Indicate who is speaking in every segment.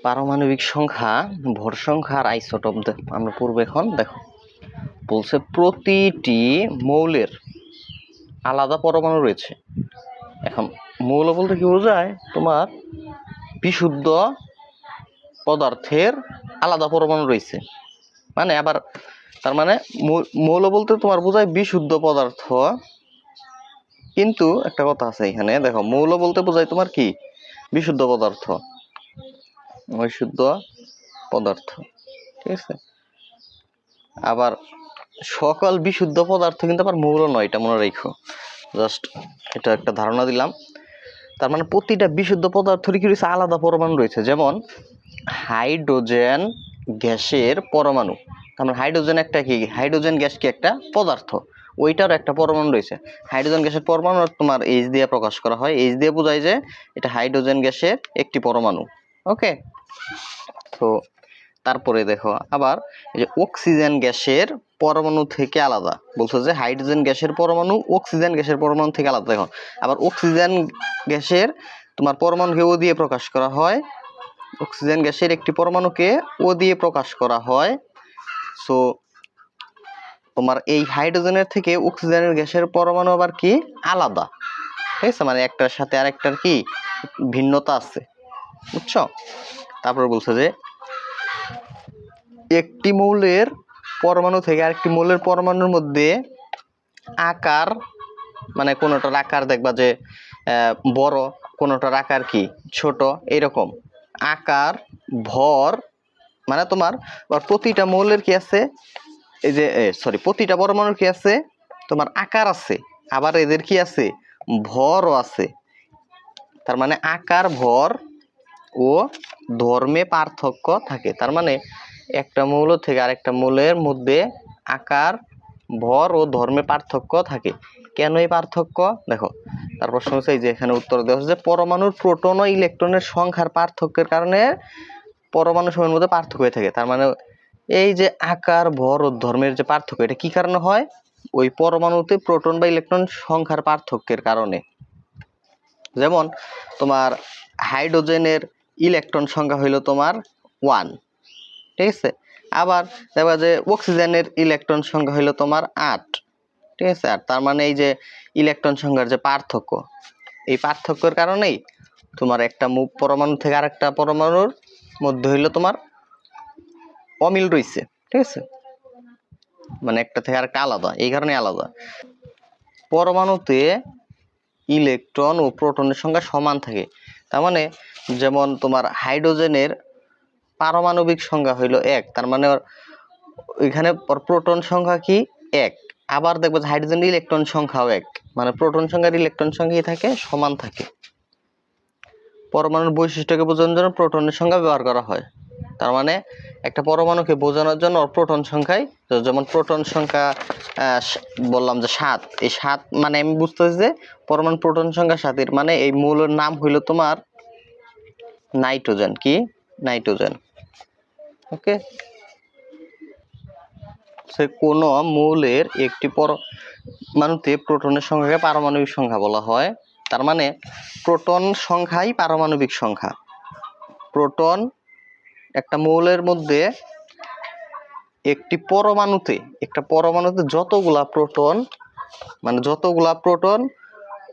Speaker 1: পারমাণবিক সংখ্যা, ভর সংখ্যা আর আইসোটোপ আমরা পূর্বে এখন দেখো বলছে প্রতিটি মৌলের আলাদা পরমাণু রয়েছে। এখন মৌল বলতে কি বোঝায়? তোমার বিশুদ্ধ পদার্থের আলাদা পরমাণু রয়েছে, মানে আবার তার মানে মৌল বলতে তোমার বোঝায় বিশুদ্ধ পদার্থ। কিন্তু একটা কথা আছে এখানে, দেখো মৌল বলতে বোঝায় তোমার কি বিশুদ্ধ পদার্থ, বিশুদ্ধ পদার্থ, ঠিক আছে। আবার সকল বিশুদ্ধ পদার্থ কিন্তু আবার মৌল নয়, এটা মনে রেখো। জাস্ট এটা একটা ধারণা দিলাম। তার মানে প্রতিটা বিশুদ্ধ পদার্থের কি রয়েছে? আলাদা পরমাণু রয়েছে। যেমন হাইড্রোজেন গ্যাসের পরমাণু, তার মানে হাইড্রোজেন একটা কি, হাইড্রোজেন গ্যাস কি একটা পদার্থ, ওইটার একটা পরমাণু রয়েছে। হাইড্রোজেন গ্যাসের পরমাণু তোমার এইচ দিয়ে প্রকাশ করা হয়, এইচ দিয়ে বোঝায় যে এটা হাইড্রোজেন গ্যাসের একটি পরমাণু। ওকে, তো তারপরে দেখো আবার এই যে অক্সিজেন গ্যাসের পরমাণু থেকে আলাদা, বলছো যে হাইড্রোজেন গ্যাসের পরমাণু অক্সিজেন গ্যাসের পরমাণু থেকে আলাদা। দেখো আবার অক্সিজেন গ্যাসের তোমার পরমাণুকে ও দিয়ে প্রকাশ করা হয়, অক্সিজেন গ্যাসের একটি পরমাণুকে ও দিয়ে প্রকাশ করা হয়। সো তোমার এই হাইড্রোজেনের থেকে অক্সিজেনের গ্যাসের পরমাণু আবার কি আলাদা, ঠিক আছে, মানে একটার সাথে আরেকটার কি ভিন্নতা আছে, বুঝছো? তারপর বলছে যে একটি মৌলের পরমাণু থেকে আরেকটি মৌলের পরমাণুর মধ্যে আকার, মানে কোনোটার আকার দেখবা যে বড়, কোনোটার আকার কি ছোট, এরকম আকার, ভর, মানে তোমার প্রতিটা মৌলের কি আছে, এই যে প্রতিটা পরমাণুর কি আছে, তোমার আকার আছে, আবার এদের কি আছে, ভরও আছে। তার মানে আকার, ভর ও ধর্মে পার্থক্য থাকে। তার মানে একটা মৌল থেকে আরেকটা মৌলের মধ্যে আকার, ভর ও ধর্মে পার্থক্য থাকে। কেন এই পার্থক্য? দেখো তার প্রশ্ন হচ্ছে এই যে এখানে উত্তর দেওয়া হচ্ছে যে পরমাণুর প্রোটন ও ইলেকট্রনের সংখ্যার পার্থক্যের কারণে পরমাণু সমূহের মধ্যে পার্থক্য হয়ে থাকে। তার মানে এই যে আকার, ভর ও ধর্মের যে পার্থক্য, এটা কি কারণে হয়? ওই পরমাণুতে প্রোটন বা ইলেকট্রন সংখ্যার পার্থক্যের কারণে। যেমন তোমার হাইড্রোজেনের ইলেকট্রন সংখ্যা হইল তোমার 1, ঠিক আছে। আবার দেখবা যে অক্সিজেনের ইলেকট্রন সংখ্যা হইল তোমার 8, ঠিক আছে। আর তার মানে এই যে ইলেকট্রন সংখ্যার যে পার্থক্য, এই পার্থক্যের কারণেই তোমার একটা পরমাণু থেকে আরেকটা পরমাণুর মধ্যে হইল তোমার অমিল রয়েছে, ঠিক আছে, মানে একটা থেকে আরেকটা আলাদা, এই কারণে আলাদা। পরমাণুতে ইলেকট্রন ও প্রোটনের সংখ্যা সমান থাকে। তার মানে যেমন তোমার হাইড্রোজেনের পারমাণবিক সংখ্যা হইল 1, তার মানে এখানে প্রোটন সংখ্যা কি 1। আবার দেখবো হাইড্রোজেনের ইলেকট্রন সংখ্যাও 1, মানে প্রোটন সংখ্যার ইলেকট্রন সংখ্যা থাকে সমান থাকে। পরমাণুর বৈশিষ্ট্যকে বোঝানোর জন্য প্রোটনের সংখ্যা ব্যবহার করা হয়। তার মানে একটা পরমাণুকে বোঝানোর জন্য প্রোটন সংখ্যায়, যেমন প্রোটন সংখ্যা বললাম যে 7, এই 7 মানে আমি বুঝতেছি যে পরমাণু প্রোটন সংখ্যা 7, এর মানে এই মৌলের নাম হইল তোমার নাইট্রোজেন, কি নাইট্রোজেন। ওকে, সে কোন মৌলের একটি পরমাণুতে প্রোটনের সংখ্যাকে পারমাণবিক সংখ্যা বলা হয়। তার মানে প্রোটন সংখ্যাই পারমাণবিক সংখ্যা। প্রোটন একটা মৌলের মধ্যে একটি পরমাণুতে, একটা পরমাণুতে যতগুলা প্রোটন, মানে যতগুলা প্রোটন,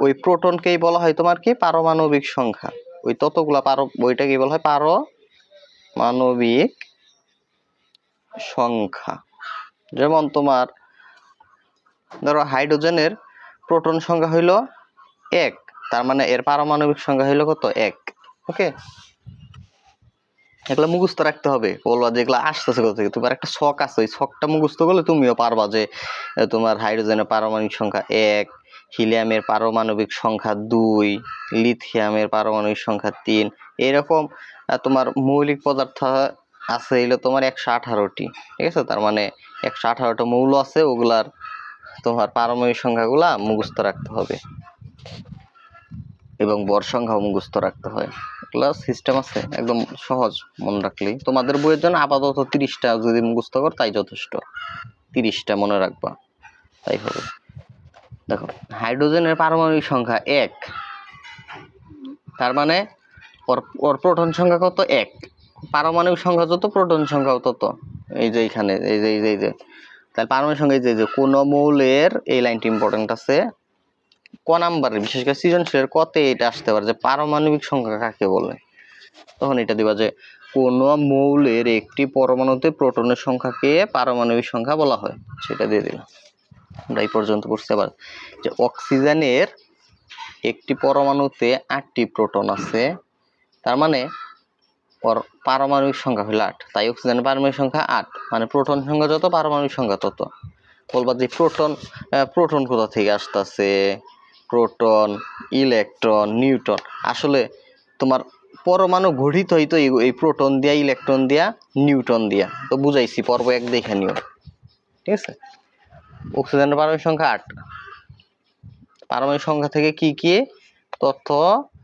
Speaker 1: ওই প্রোটনকেই বলা হয় তোমার কি পারমাণবিক সংখ্যা। ওই ততগুলা ওইটাকেই বলা হয় পারমাণবিক সংখ্যা। যেমন তোমার ধরো হাইড্রোজেনের প্রোটন সংখ্যা হইল 1, তার মানে এর পারমাণবিক সংখ্যা হইল কত? 1। ওকে, এগুলো মুখস্থ রাখতে হবে। বলবা যেগুলো আসতেছে কোথা থেকে, তোমার একটা ছক আছে, ওই ছকটা মুখস্থ করলে তুমিও পারবা যে তোমার হাইড্রোজেনের পারমাণবিক সংখ্যা 1, হিলিয়ামের পারমাণবিক সংখ্যা 2, লিথিয়ামের পারমাণবিক সংখ্যা 3, এরকম তোমার মৌলিক পদার্থ আছে হইলো তোমার 118টি, ঠিক আছে। তার মানে 118টা মৌল আছে, ওগুলার তোমার পারমাণবিক সংখ্যাগুলা মুখস্থ রাখতে হবে এবং ভর সংখ্যাও মুখস্থ রাখতে হয়। এগুলো সিস্টেম আছে, একদম সহজ, মনে রাখলেই। তোমাদের বইয়ের জন্য আপাতত 30টা যদি মুখস্থ কর তাই যথেষ্ট, 30টা মনে রাখবা তাই হবে। দেখো হাইড্রোজেনের পারমাণবিক সংখ্যা 1, তার মানে ওর প্রোটন সংখ্যা কত? 1। পারমাণবিক সংখ্যা যত প্রোটন সংখ্যাও তত। এই যে এখানে এই যে তাহলে পারমাণবিক সংখ্যা এই যে কোন মৌলের, এই লাইনটি ইম্পর্টেন্ট আছে, ক নাম্বারে বিশেষ করে সৃজনশীলের কতে এটা আসতে পারে যে পারমাণবিক সংখ্যা কাকে বলে। তখন এটা দিবা যে কোন মৌলের একটি পরমাণুতে প্রোটনের সংখ্যাকে পারমাণবিক সংখ্যা বলা হয়, সেটা দিয়ে দিলাম। আমরা এই পর্যন্ত পড়ছি। আবার যে অক্সিজেনের একটি পরমাণুতে 8টি প্রোটন আছে, তার মানে ওর পারমাণবিক সংখ্যা হলো 8, তাই অক্সিজেনের পারমাণবিক সংখ্যা 8, মানে প্রোটন সংখ্যা যত পারমাণবিক সংখ্যা তত। বলবা যে প্রোটন কোথা থেকে আসতেছে, প্রোটন, ইলেকট্রন, নিউট্রন। আসলে তোমার পরমাণু গঠিত হইতো এই প্রোটন দিয়া, ইলেকট্রন দিয়া, নিউট্রন দিয়া, তো বুঝাইছি পর্ব 1 দেখে নিও, ঠিক আছে। অক্সিজেনের পারমাণবিক সংখ্যা 8। পারমাণবিক সংখ্যা থেকে কি কি তথ্য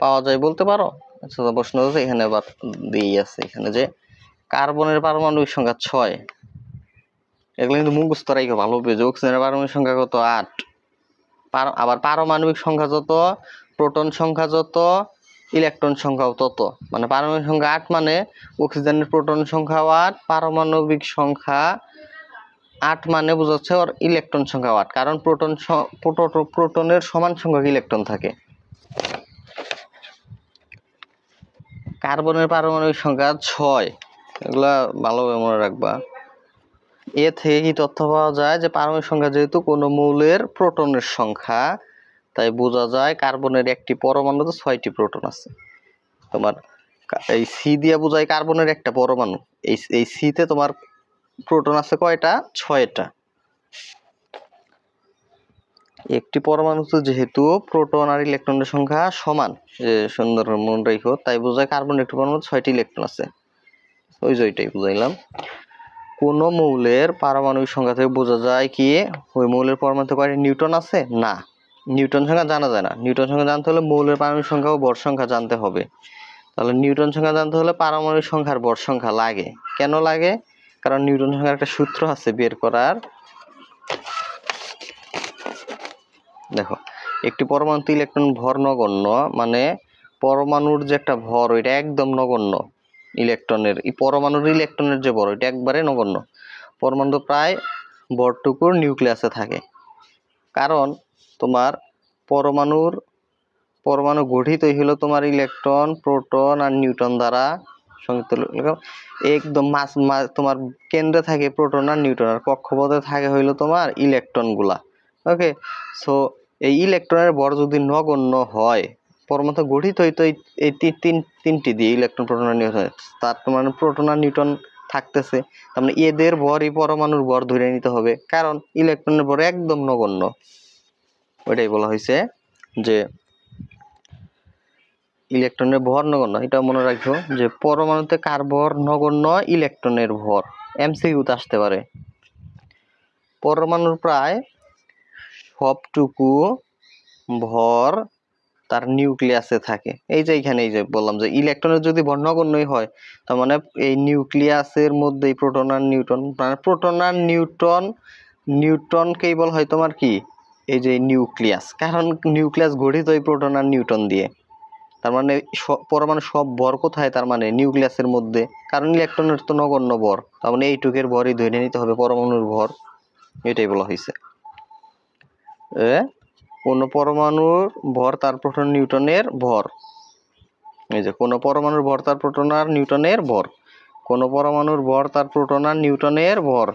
Speaker 1: পাওয়া যায় বলতে পারো? আচ্ছা, প্রশ্ন হচ্ছে এখানে আবার দিয়ে আছে এখানে যে কার্বনের পারমাণবিক সংখ্যা 6। এগুলো কিন্তু মুখস্থ রাখো ভালো পেয়ে। অক্সিজেনের পারমাণবিক সংখ্যা কত? 8। আবার পারমাণবিক সংখ্যা যত, প্রোটন সংখ্যা যত, ইলেকট্রন সংখ্যাও তত। মানে পারমাণবিক সংখ্যা 8 মানে অক্সিজেনের প্রোটন সংখ্যা 8, পারমাণবিক সংখ্যা 8 মানে বোঝাচ্ছে ওর ইলেকট্রন সংখ্যা 8, কারণ প্রোটনের সমান সংখ্যক ইলেকট্রন থাকে। কার্বনের পারমাণবিক সংখ্যা 6, এগুলা ভালোভাবে মনে রাখবা। এ থেকে কি তথ্য পাওয়া যায় যে পারমাণবিক সংখ্যা যেহেতু কোনো মৌলের প্রোটনের সংখ্যা, তাই বোঝা যায় কার্বনের একটি পরমাণুতে 6টি প্রোটন আছে। তোমার এই সি দিয়ে বোঝায় কার্বনের একটা পরমাণু, এই সিতে তোমার প্রোটন আছে কয়টা? 6টা। একটি পরমাণুতে যেহেতু প্রোটন আর ইলেকট্রনের সংখ্যা সমান, সুন্দর মনে রাখো, তাই বোঝায় কার্বনের একটি পরমাণুতে 6টি ইলেকট্রন আছে। ওই যে ওইটাই বুঝাইলাম। কোন মৌলের পারমাণবিক সংখ্যা থেকে বোঝা যায় কি ওই মৌলের পরমাণুতে কয়টি নিউট্রন আছে? না, নিউট্রন সংখ্যা জানা যায় না। নিউট্রন সংখ্যা জানতে হলে মৌলের পারমাণবিক সংখ্যা ও ভর সংখ্যা জানতে হবে। তাহলে নিউট্রন সংখ্যা জানতে হলে পারমাণবিক সংখ্যার ভর সংখ্যা লাগে। কেন লাগে? কারণ নিউট্রন সংখ্যার একটা সূত্র আছে বের করার। দেখো, একটি পরমাণুতে ইলেকট্রন ভর নগণ্য, মানে পরমাণুর যে একটা ভর ওইটা একদম নগণ্য। ইলেকট্রনের, এই পরমাণুর ইলেকট্রনের যে ভর ওইটা একবারে নগণ্য। পরমাণু প্রায় ভরটুকুর নিউক্লিয়াসে থাকে, কারণ তোমার পরমাণু গঠিত হলো তোমার ইলেকট্রন, প্রোটন আর নিউট্রন দ্বারা। সংযুক্ত একদম তোমার কেন্দ্রে থাকে প্রোটন আর নিউট্রন, আর কক্ষপথে থাকে হইলো তোমার ইলেকট্রন গুলা। ওকে, সো এই ইলেকট্রনের ভর যদি নগণ্য হয়, পরমাণু গঠিত হইতো এই তিনটি দিয়ে, ইলেকট্রন, প্রোটন আর নিউট্রন। তার মানে প্রোটন আর নিউট্রন থাকতেছে, তার মানে এদের ভরই পরমাণুর ভর ধরে নিতে হবে, কারণ ইলেকট্রনের ভর একদম নগণ্য। ওইটাই বলা হয়েছে যে ইলেকট্রনের ভর নগণ্য। এটা মনে রাখো যে পরমাণুতে কার ভর নগণ্য? ইলেকট্রনের ভর। এমসিকিউতে আসতে পারে। পরমাণুর প্রায় সবটুকু ভর তার নিউক্লিয়াসে থাকে। এই যে এখানে এই যে বললাম যে ইলেকট্রনের যদি ভর নগণ্যই হয়, তার মানে এই নিউক্লিয়াসের মধ্যে প্রোটন আর নিউট্রন, মানে প্রোটন আর নিউট্রনকেই বলা হয় তোমার কি এই যে নিউক্লিয়াস, কারণ নিউক্লিয়াস গঠিত হয় প্রোটন আর নিউট্রন দিয়ে। তার মানে পরমাণু সব ভর কোথায়? তার মানে নিউক্লিয়াসের মধ্যে, কারণ ইলেকট্রনের তো নগণ্য ভর, তার মানে এইটুকের ভরই ধরে নিতে হবে পরমাণুর ভর। এটাই বলা হয়েছে। কোন পরমাণুর ভর তার প্রোটন নিউট্রনের ভর। এই যে কোন পরমাণুর ভর তার প্রোটন আর নিউট্রনের ভর। কোন পরমাণুর ভর তার প্রোটন আর নিউট্রনের ভর।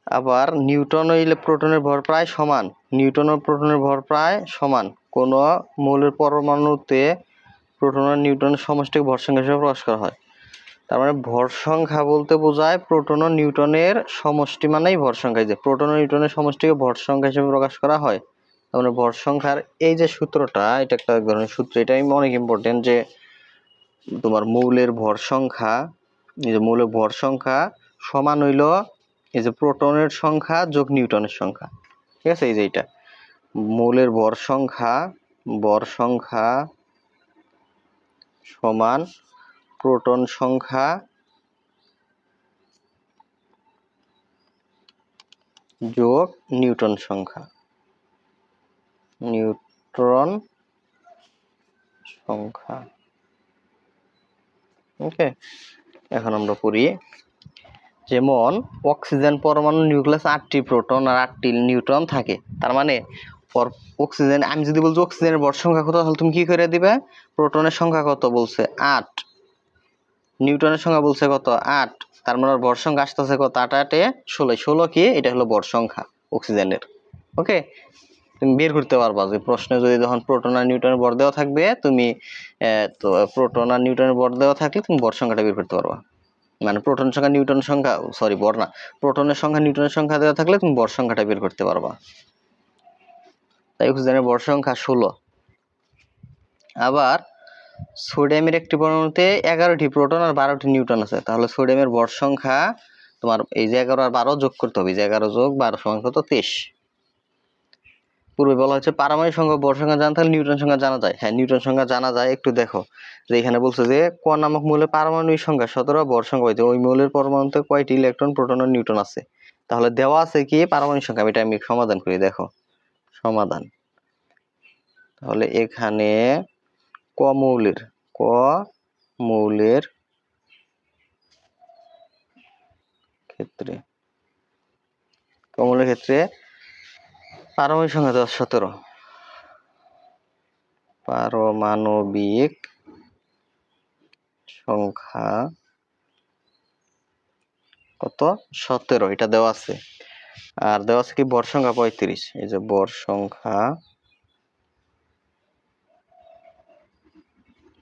Speaker 1: আবার নিউট্রন ও প্রোটনের ভর প্রায় সমান। নিউট্রন ও প্রোটনের ভর প্রায় সমান। কোন মৌলের পরমাণুতে প্রোটন আর নিউট্রনের সমষ্টিকে ভর সংখ্যা হিসেবে প্রকাশ করা হয়। তার মানে ভর সংখ্যা বলতে বোঝায় প্রোটন ও নিউট্রনের সমষ্টি, মানেই ভর সংখ্যা। যে প্রোটন ও নিউট্রনের সমষ্টিকে ভর সংখ্যা হিসেবে প্রকাশ করা হয়। তার মানে ভর সংখ্যার এই যে সূত্রটা, এটা একটা ধরনের সূত্র, এটা অনেক ইম্পর্টেন্ট। যে তোমার মৌলের ভর সংখ্যা, এই যে মৌলের ভর সংখ্যা সমান হইল এই যে প্রোটনের সংখ্যা যোগ নিউট্রনের সংখ্যা, ঠিক আছে। এই যে এটা মৌলের ভর সংখ্যা সমান প্রোটন সংখ্যা যোগ নিউট্রন সংখ্যা। ওকে, এখন আমরা পড়ি। যেমন অক্সিজেন পরমাণু নিউক্লিয়াস 8টি প্রোটন আর 8টি নিউট্রন থাকে। তার মানে অক্সিজেন, আমি যদি বলছি অক্সিজেনের ভর সংখ্যা কত, তাহলে তুমি কি করে দিবে? প্রোটনের সংখ্যা কত বলছে 8, নিউটনের সংখ্যা বলছে কত 8, তার মানে ভর সংখ্যা আসতেছে কত 8 8 এ 16, 16 কি এটা হলো ভর সংখ্যা অক্সিজেনের। ওকে, তুমি বের করতে পারবা যে প্রশ্নে যদি যখন প্রোটন আর নিউটনের ভর দেওয়া থাকবে, তুমি তো প্রোটন আর নিউটনের ভর দেওয়া থাকলে তুমি ভর সংখ্যাটা বের করতে পারবা। মানে প্রোটন সংখ্যা নিউটন সংখ্যা, সরি ভর না, প্রোটনের সংখ্যা নিউটনের সংখ্যা দেওয়া থাকলে তুমি ভর সংখ্যাটা বের করতে পারবা। তাই অক্সিজেনের ভর সংখ্যা 16। আবার সোডিয়ামের একটি পরমাণুতে 11টি প্রোটন আর 12টি নিউট্রন আছে। তাহলে সোডিয়ামের ভর সংখ্যা তোমার এই যে 11 আর 12 যোগ করতে হবে, যে 11 যোগ 12 সমান কত 23। পূর্বে বলা হচ্ছে পারমাণবিক সংখ্যা ভর সংখ্যা জানতে হলে নিউটন সংখ্যা জানা যায়। হ্যাঁ, নিউটন সংখ্যা জানা যায়। একটু দেখো যে এখানে বলছে যে ক নামক মৌলের পারমাণবিক সংখ্যা 17, ভর সংখ্যা হইতে ওই মৌলের পরমাণুতে কয়টি ইলেকট্রন প্রোটন ও নিউট্রন আছে। তাহলে দেওয়া আছে কি পারমাণবিক সংখ্যা, এটা আমি সমাধান করি। দেখো সমাধান, তাহলে এখানে ক মৌলের ক্ষেত্রে পারমাণবিক সংখ্যা 17, পারমাণবিক সংখ্যা কত 17, এটা দেওয়া আছে। আর দেওয়া আছে কি ভর সংখ্যা 35, এই যে ভর সংখ্যা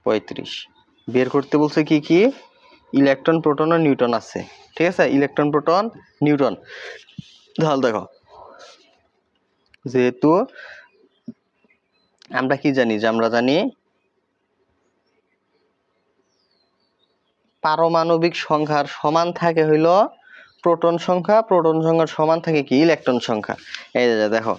Speaker 1: 35 বের করতে বলছে কি কি ইলেকট্রন প্রোটন ও নিউট্রন আছে। ঠিক আছে, ইলেকট্রন প্রোটন নিউট্রন। তাহলে দেখো যেহেতু আমরা কি জানি, যে আমরা জানি পারমাণবিক সংখ্যার সমান থাকে হইল প্রোটন সংখ্যা, প্রোটন সংখ্যার সমান থাকে কি ইলেকট্রন সংখ্যা। এই যে দেখো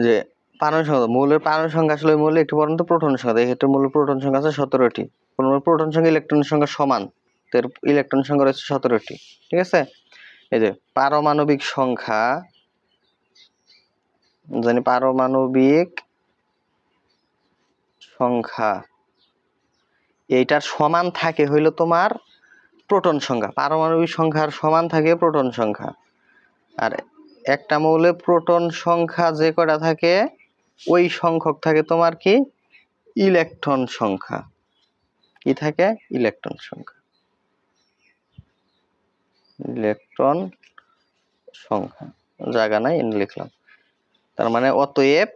Speaker 1: যে পারমাণবিক সংখ্যা, মৌলের পারমাণবিক সংখ্যা আসলে মৌলের একটি পরমাণুতে প্রোটনের সংখ্যা, এই ক্ষেত্রে মৌলের প্রোটন সংখ্যা আছে 17টি, প্রোটন সংখ্যা ইলেকট্রনের সংখ্যা সমান, এর ইলেকট্রন সংখ্যা রয়েছে 17টি। ঠিক আছে, এই যে পারমাণবিক সংখ্যা, জানি পারমাণবিক সংখ্যা এইটার সমান থাকে হইলো তোমার প্রোটন সংখ্যা, পারমাণবিক সংখ্যার সমান থাকে প্রোটন সংখ্যা। আর একটা মৌলে প্রোটন সংখ্যা যে কটা থাকে ওই সংখ্যক থাকে তোমার কি ইলেকট্রন সংখ্যা। কি থাকে ইলেকট্রন সংখ্যা, ইলেকট্রন সংখ্যা জায়গা নাই এনে লিখলাম। তার মানে অতএব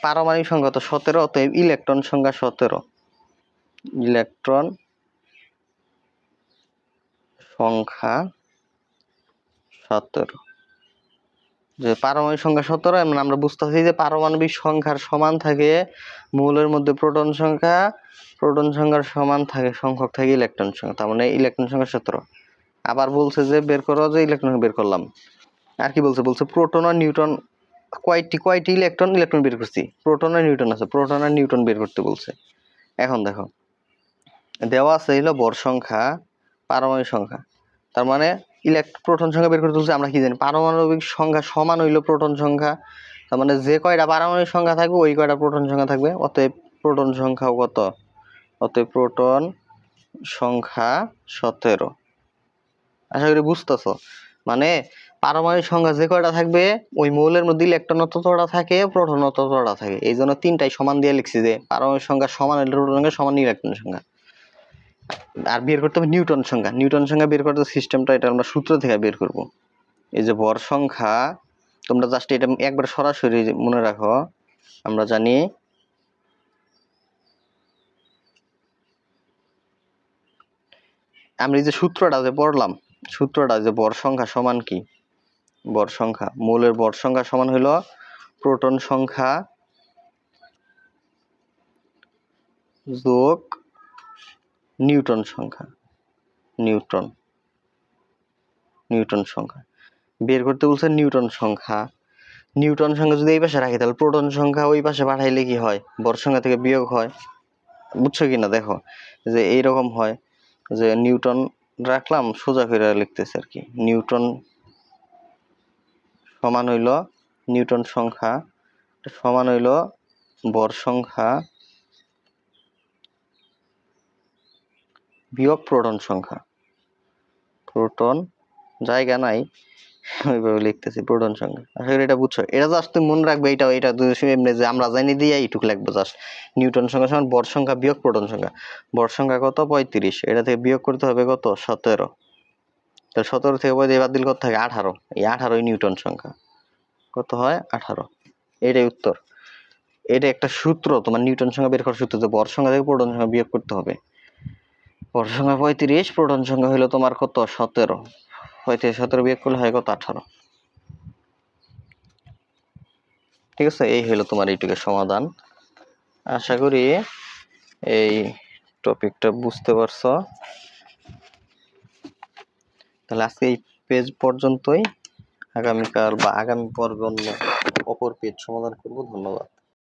Speaker 1: পারমাণবিক সংখ্যা তো 17, অতএব ইলেকট্রন সংখ্যা 17, ইলেকট্রন সংখ্যা 17। যে পারমাণবিক সংখ্যা 17, মানে আমরা বুঝতেছি যে পারমাণবিক সংখ্যার সমান থাকে মৌলের মধ্যে প্রোটন সংখ্যা, প্রোটন সংখ্যার সমান থাকে সংখ্যক থাকে ইলেকট্রন সংখ্যা, তার মানে ইলেকট্রন সংখ্যা 17। আবার বলছে যে বের করো, যে ইলেকট্রন বের করলাম। আর কি বলছে প্রোটন আর নিউট্রন কয়টি ইলেকট্রন বের করছি, প্রোটন আর নিউট্রন আছে, প্রোটন আর নিউট্রন বের করতে বলছে। এখন দেখো দেওয়া আছে হলো ভর সংখ্যা, পারমাণবিক সংখ্যা, তার মানে প্রোটন সংখ্যা বের করতে বলছে। আমরা কি জানি পারমাণবিক সংখ্যা সমান হইলো প্রোটন সংখ্যা, তার মানে যে কয়টা পারমাণবিক সংখ্যা থাকবে ওই কয়টা প্রোটন সংখ্যা থাকবে, অতএব প্রোটন সংখ্যাও কত, অতএব প্রোটন সংখ্যা 17। আশা করি বুঝতেছো, মানে পারমাণবিক সংখ্যা যে কয়টা থাকবে ওই মৌলের মধ্যে ইলেকট্রন ততটা থাকে, প্রোটন ততটা থাকে। এই জন্য তিনটাই সমান দিয়ে লিখছি, যে পারমাণবিক সংখ্যা সমান হইলে প্রোটন সংখ্যা সমান ইলেকট্রন সংখ্যা। আর বের করতে হবে নিউটন সংখ্যা, নিউটন সংখ্যা বের করতে সিস্টেমটা এটা আমরা সূত্র থেকে বের করব। এই যে ভর সংখ্যা, তোমরা জাস্ট এটা একবার সরাসরি মনে রাখো। আমরা জানি আমরা এই যে সূত্রটা যে পড়লাম, সূত্রটা যে ভর সংখ্যা সমান কি, ভর সংখ্যা মৌলের ভর সংখ্যা সমান হইল প্রোটন সংখ্যা যোগ নিউটন সংখ্যা, নিউটন সংখ্যা বের করতে বলছে। নিউটন সংখ্যা যদি এই পাশে রাখি তাহলে প্রোটন সংখ্যা ওই পাশে পাঠাইলে কি হয়, ভর সংখ্যা থেকে বিয়োগ হয়। বুঝছো কিনা দেখো যে এইরকম হয়, যে নিউটন রাখলাম সোজা করে লিখতেছে আর কি, নিউটন সমান হইল নিউটন সংখ্যা সমান হইল ভর সংখ্যা বিয়োগ প্রোটন সংখ্যা। প্রোটন জায়গা নাই ওইভাবে লিখতেছি, প্রোটন সংখ্যা। আসলে এটা বুঝছো, এটা জাস্ট তুমি মনে রাখবে। এটা এমনি যে আমরা জানি দিয়ে এইটুকু লিখবো জাস্ট। নিউটন সংখ্যা সমান ভর সংখ্যা বিয়োগ প্রোটন সংখ্যা। ভর সংখ্যা কত? 35। এটা থেকে বিয়োগ করতে হবে কত? 17। তাহলে 17 থেকে বাদ দিলে কত থাকে? 18। এই 18 নিউটন সংখ্যা। কত হয়? 18। এটাই উত্তর। এটা একটা সূত্র, তোমার নিউটন সংখ্যা বের করার সূত্র, যে ভর সংখ্যা থেকে প্রোটন সংখ্যা বিয়োগ করতে হবে। ভর সংখ্যা 35, প্রোটন সংখ্যা হলো তোমার কত? 17। 35 17 বিয়োগ করলে হয় কত? 18। ঠিক আছে, এই হলো তোমার এইটুকের সমাধান। আশা করি এই টপিকটা বুঝতে পারছো। তাহলে আজকে এই পেজ পর্যন্তই। আগামীকাল বা আগামী পর্বে অন্য অপর পেজ সমাধান করব। ধন্যবাদ।